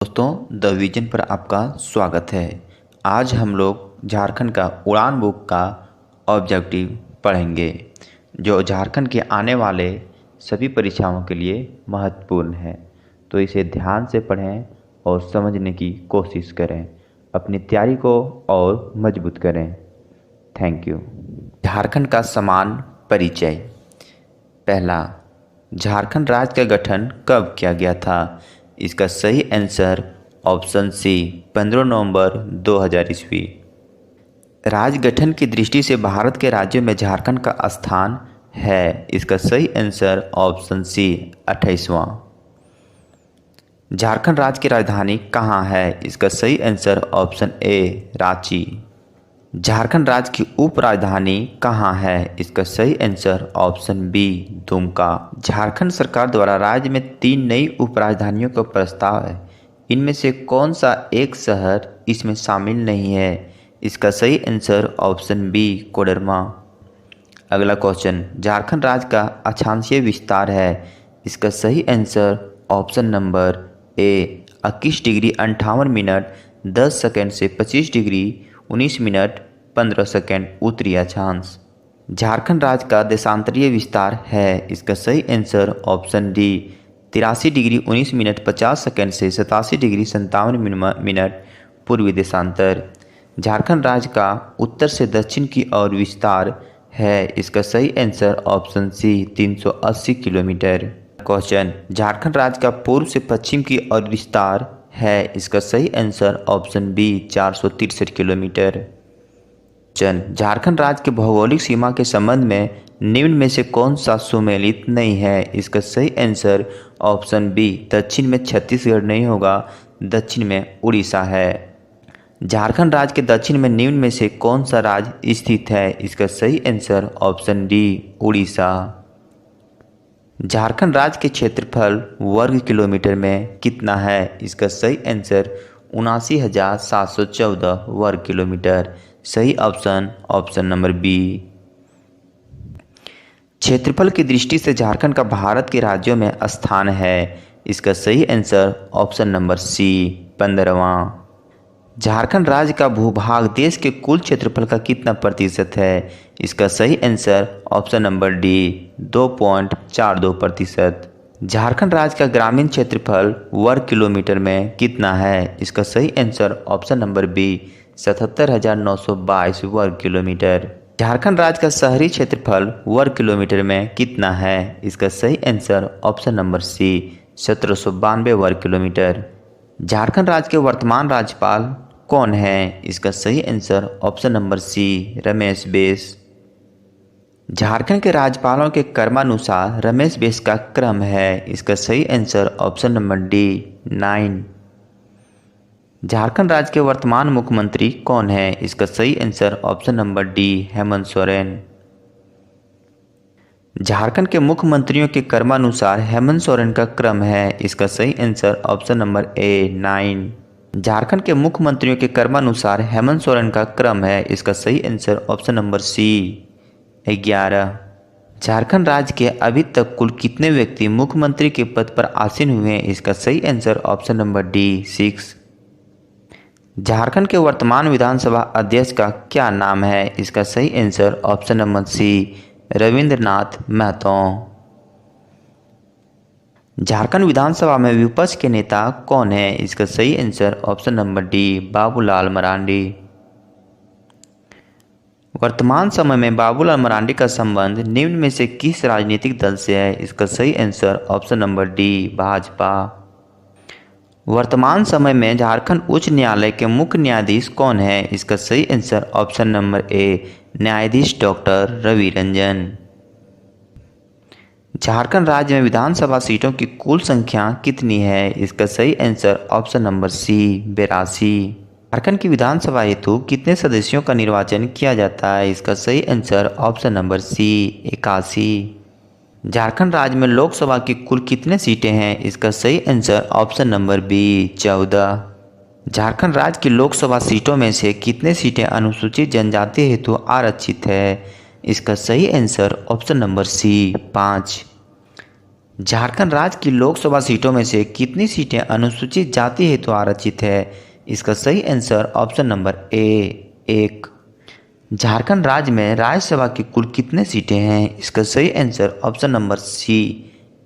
दोस्तों the vision पर आपका स्वागत है। आज हम लोग झारखंड का उड़ान बुक का ऑब्जेक्टिव पढ़ेंगे जो झारखंड के आने वाले सभी परीक्षाओं के लिए महत्वपूर्ण है। तो इसे ध्यान से पढ़ें और समझने की कोशिश करें, अपनी तैयारी को और मजबूत करें। Thank you. झारखंड का समान परिचय। पहला, झारखंड राज्य का गठन कब किया गया था? इसका सही आंसर ऑप्शन सी 15 नवंबर 2000 ईस्वी। राज्य गठन की दृष्टि से भारत के राज्यों में झारखंड का स्थान है। इसका सही आंसर ऑप्शन सी 28वां। झारखंड राज्य की राजधानी कहाँ है? इसका सही answer option A Ranchi. Jharkhand राज्य की उप राजधानी कहाँ है? इसका सही answer option B Dumka. Jharkhand सरकार द्वारा राज्य में 3 नई उप राजधानियों का प्रस्ताव है। इनमें से कौन सा एक शहर इसमें शामिल नहीं है? इसका सही आंसर ऑप्शन बी कोडरमा। अगला क्वेश्चन, झारखंड राज्य का अक्षांशीय विस्तार है। इसका सही आंसर ऑप्शन नंबर ए 21 डिग्री 58 मिनट 10 सेकंड से 25 डिग्री 19 मिनट 15 सेकंड उत्तरी अक्षांश। झारखंड राज्य का देशांतरीय विस्तार है। इसका सही answer option D 83 degree 19 minute 50 second से 87 डिग्री 57 मिनट पूर्वी देशांतर। झारखंड राज्य का उत्तर से दक्षिण की ओर विस्तार है। इसका सही answer option C 380 kilometre. Question, Jharkhand राज्य का पूर्व से पश्चिम की ओर विस्तार है। इसका सही answer option B 463 kilometre. Jharkhand राज्य के भौगोलिक सीमा के संबंध में निम्न में से कौन सा सुमेलित नहीं है? इसका सही आंसर ऑप्शन बी दक्षिण में छत्तीसगढ़ नहीं होगा, दक्षिण में उड़ीसा है। झारखंड राज्य के दक्षिण में निम्न में से कौन सा राज्य स्थित है? इसका सही answer option D Orissa. Jharkhand राज्य के क्षेत्रफल वर्ग किलोमीटर में कितना है? इसका सही आंसर 79,714 वर्ग किलोमीटर। सही ऑप्शन नंबर बी। क्षेत्रफल की दृष्टि से झारखंड का भारत के राज्यों में स्थान है। इसका सही आंसर ऑप्शन नंबर सी 15वां। झारखंड राज्य का भूभाग देश के कुल क्षेत्रफल का कितना प्रतिशत है? इसका सही answer option number D 2.42%। Jharkhand राज्य का ग्रामीण क्षेत्रफल वर्ग किलोमीटर में कितना है? इसका सही आंसर ऑप्शन नंबर बी 77,922 वर्ग किलोमीटर। झारखंड राज्य का शहरी क्षेत्रफल वर्ग किलोमीटर में कितना है? इसका सही आंसर ऑप्शन नंबर सी 1792 वर्ग किलोमीटर। झारखंड राज्य के वर्तमान राज्यपाल कौन है? इसका सही answer option number C Ramesh Bais. Jharkhand के राज्यपालों के क्रमानुसार रमेश बैस का क्रम है। इसका सही answer option number D 9। Jharkhand राज्य के वर्तमान मुख्यमंत्री कौन है? इसका सही answer option number D Hemant Soren. Jharkhand के मुख्यमंत्रियों के क्रमानुसार हेमंत सोरेन का क्रम है। इसका सही आंसर ऑप्शन नंबर ए 9। झारखंड के मुख्यमंत्रियों के क्रमानुसार हेमंत सोरेन का क्रम है। इसका सही answer option number C 11। Jharkhand राज्य के अभी तक कुल कितने व्यक्ति मुख्यमंत्री के पद पर आसीन हुए हैं? इसका सही answer option number D 6। Jharkhand के वर्तमान विधानसभा अध्यक्ष का क्या नाम है? इसका सही answer option number C Ravindranath Mahato. Jharkhand विधानसभा में विपक्ष के नेता कौन है? इसका सही answer option number D Babulal Marandi. वर्तमान समय में बाबूलाल मरांडी का संबंध निम्न में से किस राजनीतिक दल से है? इसका सही answer option number D Bhajpa. वर्तमान समय में झारखंड उच्च न्यायालय के मुख्य न्यायाधीश कौन है? इसका सही आंसर ऑप्शन नंबर ए न्यायाधीश डॉक्टर रवि रंजन। झारखंड राज्य में विधानसभा सीटों की कुल संख्या कितनी है? इसका सही answer option number C 82। Jharkhand की विधानसभा हेतु कितने सदस्यों का निर्वाचन किया जाता है? इसका सही आंसर ऑप्शन नंबर सी 81। झारखंड राज्य में लोकसभा की कुल कितने सीटें हैं? इसका सही answer option number B 14। Jharkhand राज्य की लोकसभा सीटों में से कितने सीटें अनुसूचित जनजाति हेतु आरक्षित है? इसका सही answer option number C 5। Jharkhand राज्य की लोकसभा सीटों में से कितनी सीटें अनुसूचित जाति हेतु आरक्षित है? इसका सही answer option number A 1। Jharkhand राज्य में राज्यसभा की कुल कितने सीटें हैं? इसका सही answer option number C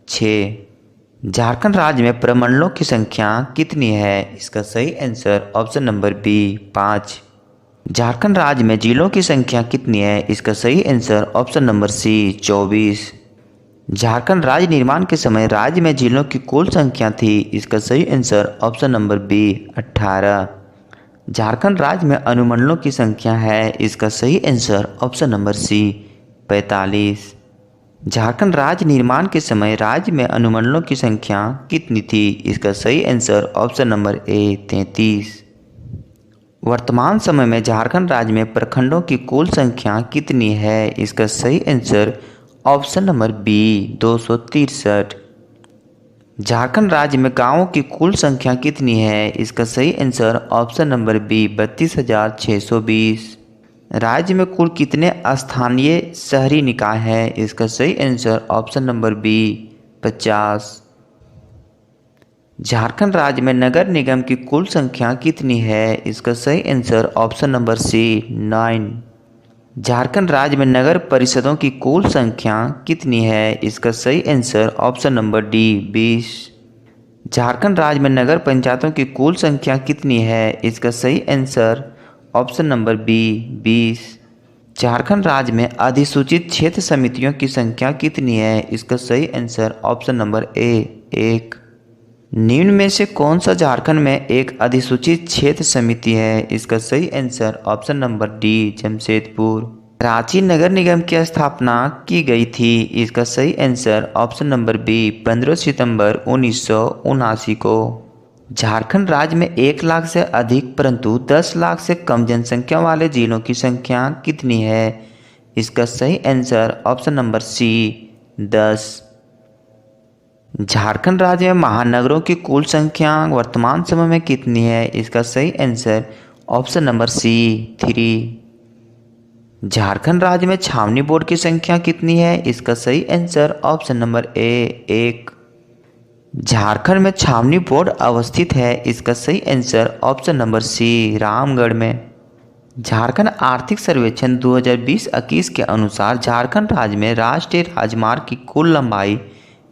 6। Jharkhand राज्य में प्रमंडलों की संख्या कितनी है? इसका सही answer option number B 5। Jharkhand राज्य में जिलों की संख्या कितनी है? इसका सही answer option number C 24। Jharkhand राज्य निर्माण के समय राज्य में जिलों की कुल संख्या थी? इसका सही answer option number B 18। Jharkhand राज्य में अनुमंडलों की संख्या है? इसका सही answer option number C 45। Jharkhand राज्य निर्माण के समय राज्य में अनुमंडलों की संख्या कितनी थी? इसका सही आंसर ऑप्शन नंबर ए 33। वर्तमान समय में झारखंड राज्य में प्रखंडों की कुल संख्या कितनी है? इसका सही answer option number B 263। Jharkhand राज्य में गांवों की कुल संख्या कितनी है? इसका सही आंसर ऑप्शन नंबर बी 32,620। राज्य में कुल कितने स्थानीय शहरी निकाय हैं? इसका सही answer option number B 50। Jharkhand राज्य में नगर निगम की कुल संख्या कितनी है? इसका सही answer option number C 9। Jharkhand राज्य में नगर परिषदों की कुल संख्या कितनी है? इसका सही answer option number D 20। Jharkhand राज्य में नगर पंचायतों की कुल संख्या कितनी है? इसका सही answer option number B 20। Jharkhand राज्य में अधिसूचित क्षेत्र समितियों की संख्या कितनी है? इसका सही आंसर ऑप्शन नंबर ए 1। निम्न में से कौन सा झारखंड में एक अधिसूचित क्षेत्र समिति है? इसका सही answer option number D Jamshedpur. Ranchi नगर निगम की स्थापना की गई थी? इसका सही आंसर ऑप्शन नंबर बी 15 सितंबर 1979 को। झारखंड राज्य में 1 लाख से अधिक परंतु 10 लाख से कम जनसंख्या वाले जिलों की संख्या कितनी है? इसका सही answer option number C 10। Jharkhand राज्य में महानगरों की कुल संख्या वर्तमान समय में कितनी है? इसका सही answer option number C 3। Jharkhand राज्य में छावनी बोर्ड की संख्या कितनी है? इसका सही answer option number A 1। Jharkhand में छावनी बोर्ड अवस्थित है? इसका सही answer option number C Ramgarh में। झारखंड आर्थिक सर्वेक्षण 2020-21 के अनुसार झारखंड राज्य में राष्ट्रीय राजमार्ग की कुल लंबाई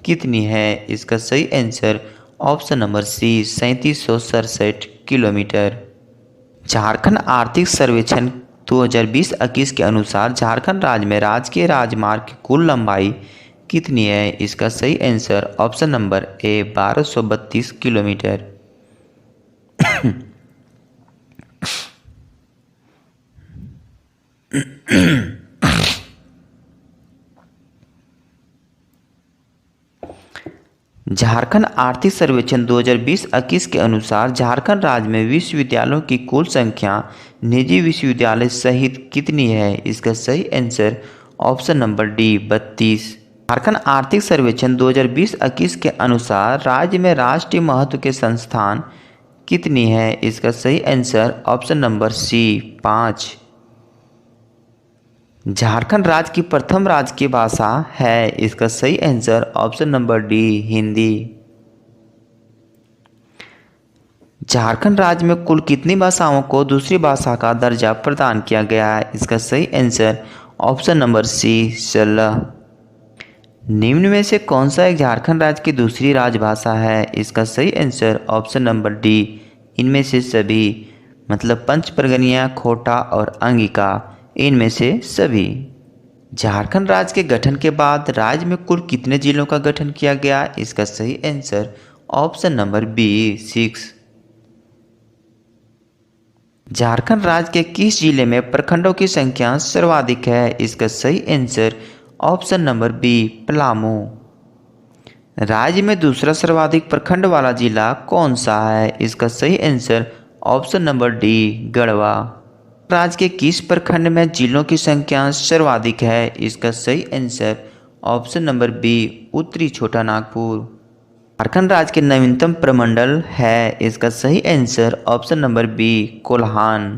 कितनी है? इसका सही answer option number C 3767 kilometre. Jharkhand आर्थिक सर्वेक्षण 2020-21 के अनुसार झारखंड राज्य में राजकीय राजमार्ग की कुल लंबाई कितनी है? इसका सही आंसर ऑप्शन नंबर ए 1232 किलोमीटर। झारखंड आर्थिक सर्वेक्षण 2020-21 के अनुसार झारखंड राज्य में विश्वविद्यालयों की कुल संख्या निजी विश्वविद्यालय सहित कितनी है? इसका सही answer option number D 32। Jharkhand आर्थिक सर्वेक्षण 2020-21 के अनुसार राज्य में राष्ट्रीय महत्व के संस्थान कितनी है? इसका सही answer option number C 5। Jharkhand राज्य की प्रथम राजकीय भाषा है? इसका सही answer option number D Hindi. Jharkhand राज्य में कुल कितनी भाषाओं को दूसरी भाषा का दर्जा प्रदान किया गया है? इसका सही आंसर ऑप्शन नंबर सी 16। निम्न में से कौन सा एक झारखंड राज्य की दूसरी राजभाषा है? इसका सही आंसर ऑप्शन नंबर डी इनमें से सभी, मतलब पंच परगनिया, खोटा और अंगिका, इनमें से सभी। झारखंड राज्य के गठन के बाद राज्य में कुल कितने जिलों का गठन किया गया? इसका सही answer option number B 6। Jharkhand राज्य के किस जिले में प्रखंडों की संख्या सर्वाधिक है? इसका सही answer option number B Palamu. राज्य में दूसरा सर्वाधिक प्रखंड वाला जिला कौन सा है? इसका सही answer option number D Garhwa. राज्य के किस प्रखंड में जिलों की संख्या सर्वाधिक है? इसका सही आंसर ऑप्शन नंबर बी उत्तरी छोटा नागपुर। झारखंड राज्य के नवीनतम प्रमंडल है? इसका सही answer option number B Kolhan.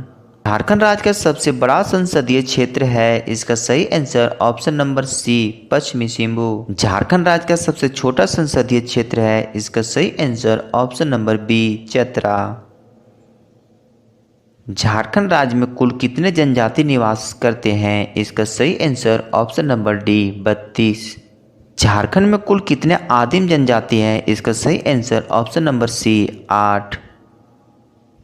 Jharkhand राज्य का सबसे बड़ा संसदीय क्षेत्र है, इसका सही आंसर ऑप्शन नंबर सी पश्चिमी सिंहभूम। झारखंड राज्य का सबसे छोटा संसदीय क्षेत्र है, इसका सही answer option number B Chatra. Jharkhand राज्य में कुल कितने जनजाति निवास करते हैं, इसका सही answer option number D 32। Jharkhand में कुल कितने आदिम जनजाति हैं, इसका सही answer option number C 8।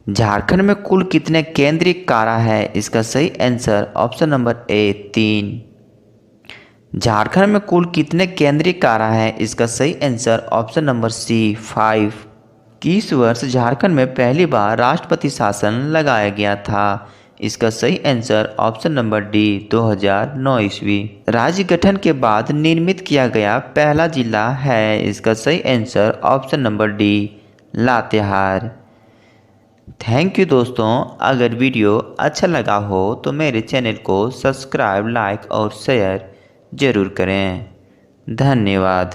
Jharkhand में कुल कितने केंद्रीय कारा है, इसका सही answer option number A 3। Jharkhand में कुल कितने केंद्रीय कारा है, इसका सही आंसर ऑप्शन नंबर सी 5। किस वर्ष झारखंड में पहली बार राष्ट्रपति शासन लगाया गया था, इसका सही आंसर ऑप्शन नंबर डी 2009 ईस्वी। राज्य गठन के बाद निर्मित किया गया पहला जिला है, इसका सही answer option number D Latehar. Thank you दोस्तों, अगर वीडियो अच्छा लगा हो तो मेरे चैनल को सब्सक्राइब, लाइक और शेयर ज़रूर करें। धन्यवाद।